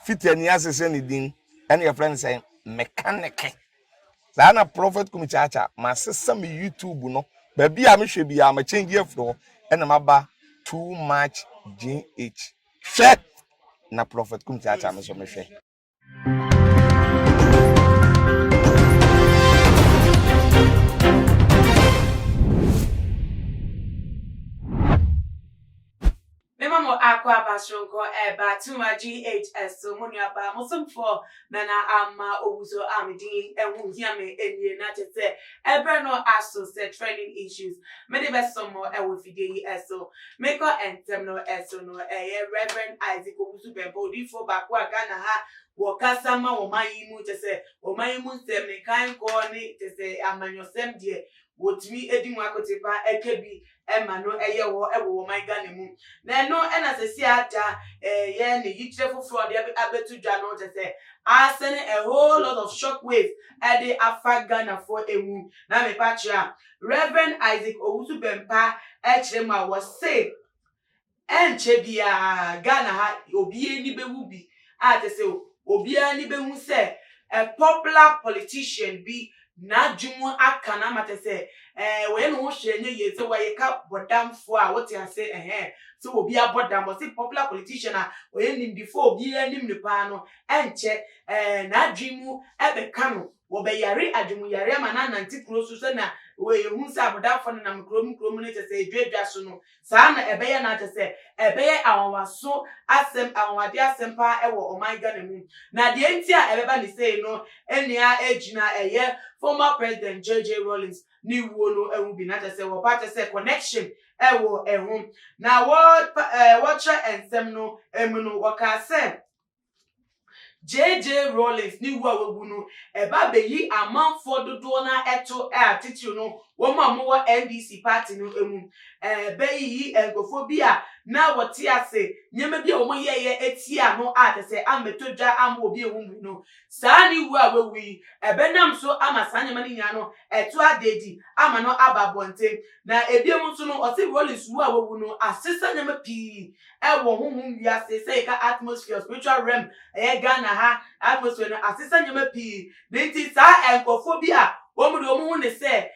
fit any asese ni din and your friend say mechanic za na prophet kumichacha ma sesa me YouTube no ba bia me hwe bia ma change afro and maba too much gh hwe na prophet kumichacha me so me hwe. Memo aqua bashonko eba tuma GHS so munyaba musumfo nana ama obuzo amidi ehun hiame enye na tete ebe no aso se training issues mede besomo ewo fidei eso meko entem no eso no Reverend Isaac Obuzu Bempo difo bakwa Ghana ha wokasama wo mayimu tese wo mayimu nsem ne kan ko ni tese amanyosem die wotimi edimu akotepa ekebi emano eyewo ewo my Ghana mu na no ena sesi ata ye ne yitrefo fraud abetu dwa no tese asene a whole lot of shockwave at the Afa Ghana for emu na me patria Reverend Isaac Owusu Bempa echrema was say enche bia Ghana ha obi eni bewu bi atese obi ani behu say a popular politician be na dwumu aka na matese we no hwenye yeze we ka bodamfo a what you say so obi abodam o say popular politician a we nim before obi anim ne pa no enche na dwumu ebeka no wo be yare adwumu yare ma na nanti krosu se na we hu se abodamfo na mkrom ne tese edwadwa so no saa na ebeye na tese ebeye awaso asem awade asem pa ewo omaiga na mu na de enti a ebeba ni say no enia ejina eye former president Rawlings ni wo no ewu bi na tese wo pa tese connection ewo ehum na what ensem no emu no waka say Rawlings ni wo awu no eba beyi amanfo dodo na eto atiti no wo mo NDC party no emu beyi engofobia na wote ase nyema bia wo ye etia no atese ametodwa am obi ehum no saa ni wo awu ebenam so ama sanyema ni nya no eto adedi ama no ababonte na ebiem so no ose Rawlings wo awu no asesa nyema pi ewo honhom wiase say ka atmosphere spiritual realm Ghana ha atmosphere no asesa nyema pi nti saa enkofobia wo mu do mu ne say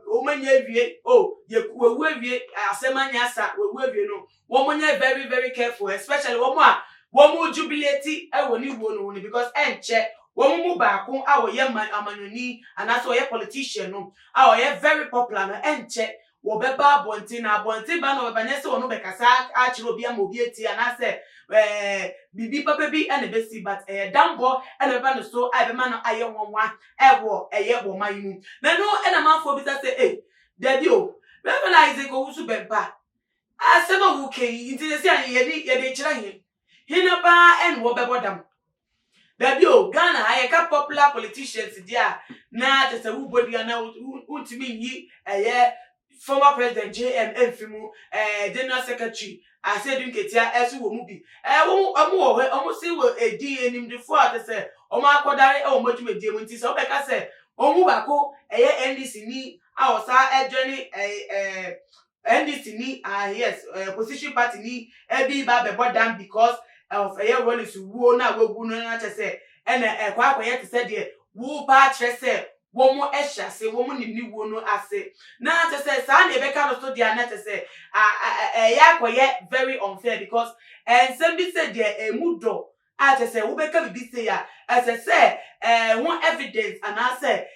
omanya wie ye wewu wie asemanya sa wewu wie no wo monya very very careful especially wo mu jubilate ewo ni wo no because enche wo mu baako a wo ye amanyoni anaso wo ye politician no a wo ye very popular no enche wo beba abonti ba no banya se wo no bekasa a chiro obi am obi eti anase bibi papa bi ene besi but dambo ene ba no so ai be ma no aye wonwa ewo eye bo mayimu na no ene manfo bi say debi o Reverend Isaac Owusu Bempa asema wu kei inti se an ye de kira hina ba en wo bebodam debi o Ghana aye ka popular politicians dia na tese wu bodi na untimi yi eye former president JM Enfimu general secretary I said nketia esu wo mu bi omu si wo edi enim de fo atese omu akodare o modwuma die mu nti se obeka se omu bako eye NDC ni awosa ejeni NDC ni yes opposition party ni ebi ba be bodam because of eye Rawlings wo na wagu no na tese ene kwa akoye tese de wo pa trese wo mo ehya se wo mo ni wo no ase na tese sa na ebeka no so dia na tese ya akoye very unfair because ensem bi se de emudo atese wo beka bibi se ya atese one evidence and I say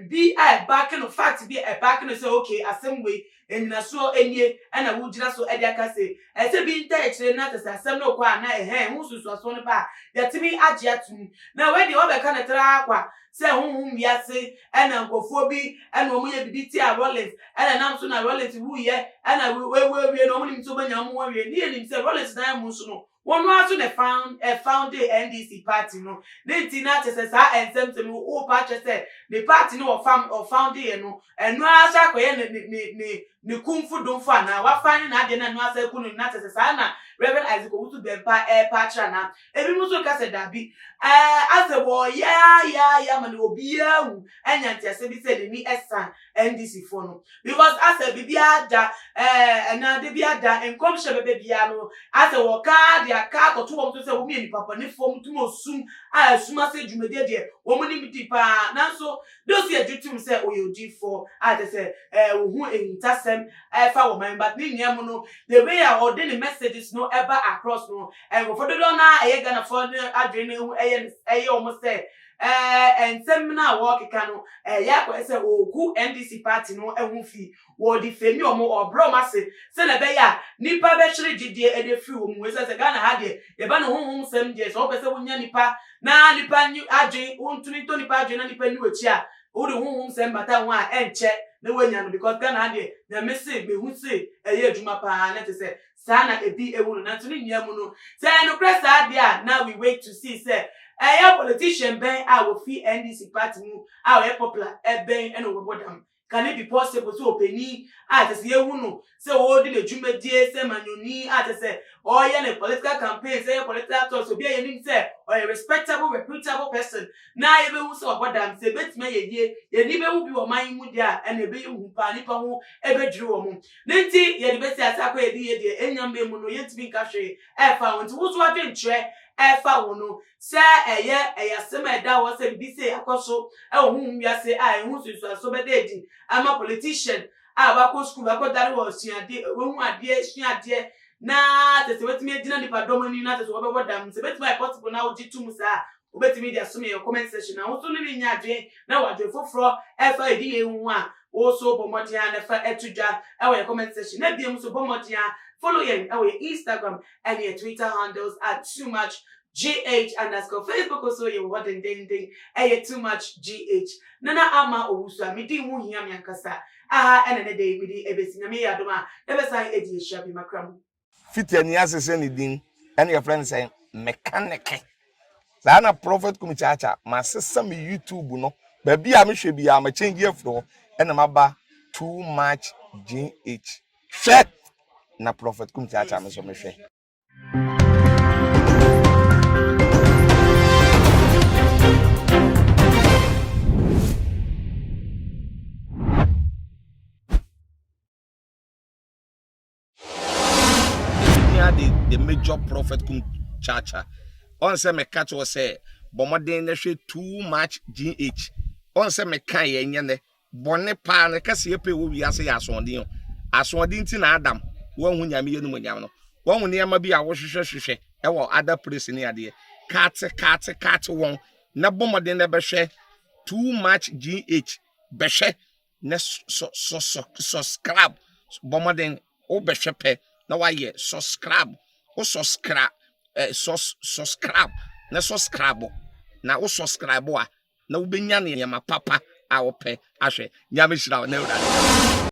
be backing of fact be a backing say okay asem we enina so enie na wo gina so e dia ka say ese bi nta ekire na tese asem no kwa na hu susu so no ba yatimi age atum na we de obeka na tra akwa say honhom wiase na nkofo bi na omo ye bibi ti a Rawlings na nam so na Rawlings wu ye na we no omo nim so banya mo we ni enim say Rawlings na mo so no one also they found the NDC party no they did not say ensem to no party say the party no found it no and no asa koye ne kumfu don fa na wa fani na de na no asa kunu na say na Reverend Isaac Owusu Bempa patra na ebi mu so ka se dabi ase wo ya mani obi awu enya ntiase bi se ni esan NDC fo no because ase bibi ada na de bi ada enkom hye bebe bia no ase wo ka dia ka to wo se wo mi ni papa ni fo mutum osum asum ase dwumade de wo mu ni miti pa nanso dosi ajutum se oyodi fo ate se wo hu entasem fa wo man but ni niam no the way I order the messages no ever across no and for the na gonna for the adwene hu almost say and seminar work kanu ya ko say ogu NDC party no ehun fi wo di femi omo obro mase se na be ya nipa be hire gidie e de free wo mu se Ghana ha de ye ba no honhom sem je so be se wonya nipa na nipa nyu adwen wontuni to nipa adwen na nipa nyu achi a wo de honhom sem bata ho a enche na wonya no because Ghana ha de na me se be hu se eye adwuma pa na te se sana ebi ewu na to ni niam no se no press dia now we wait to see say politician ben a wo fi NDC party mu a we popular ben and we bodam can it be possible so openi a te se yehu no se wo di le dwumadie se manyoni a te se o ye ne political campaign se political talk so be ye nim se or a respectable reputable person na ye be hu se bodam se betima ye ni be hu bi wo man mu dia and e be hu pa ni pa hu e be dwuru wo mu nti ye de be se asakwa ye di ye de enyam be mu no ye tibi ka hwe e fa won ti wo so adwentre efa wono se eye sema da wo se bi se akoso ohun wiase ehun susu so be dedi ama politician ba ko school ba ko dari wo suade ohun ade suade na te se wetimi edina nipa domani na te so be bodam se betimi possible na oji tum sa obetimi dia so me comment section na wo so ni nya adwe na wadwe foforo efa edi ehun a wo so bomodia na fa etudwa e wo comment section na biem so bomodia follow our Instagram and your Twitter handles at too much GH _ Facebook also you what and ding too much GH. Nana ama owusu amidi hu hia me ankasa. Ene ne dey midi ebesi na me yadoma. Ebesa edi shabi makram. Fitiani asese ni din and your friend say mechanic. Sana prophet kumichacha masesa me YouTube no. Baby a me hwe bia ma change afro ene maba too much GH. Share na prophet kumichacha me so me hwe. The major prophet kum chacha on say me catch was say bomoden na hwe too much GH on say me kan ye nyene bone pa na kase ye pe wo wiase ya asondin ti na adam wo hu nyame ye no nyam no wo hu ne ma bi a wo hwehwehwehwe e wo other place ni ade kat won na bomoden na be hwe too much GH be hwe na subscribe bomoden o be hwe pe na wa ye subscribe o subscribe subscribe na subscribe na o subscribe a na wo benya ne ma papa a wo pe ahwe nyame hira na ewura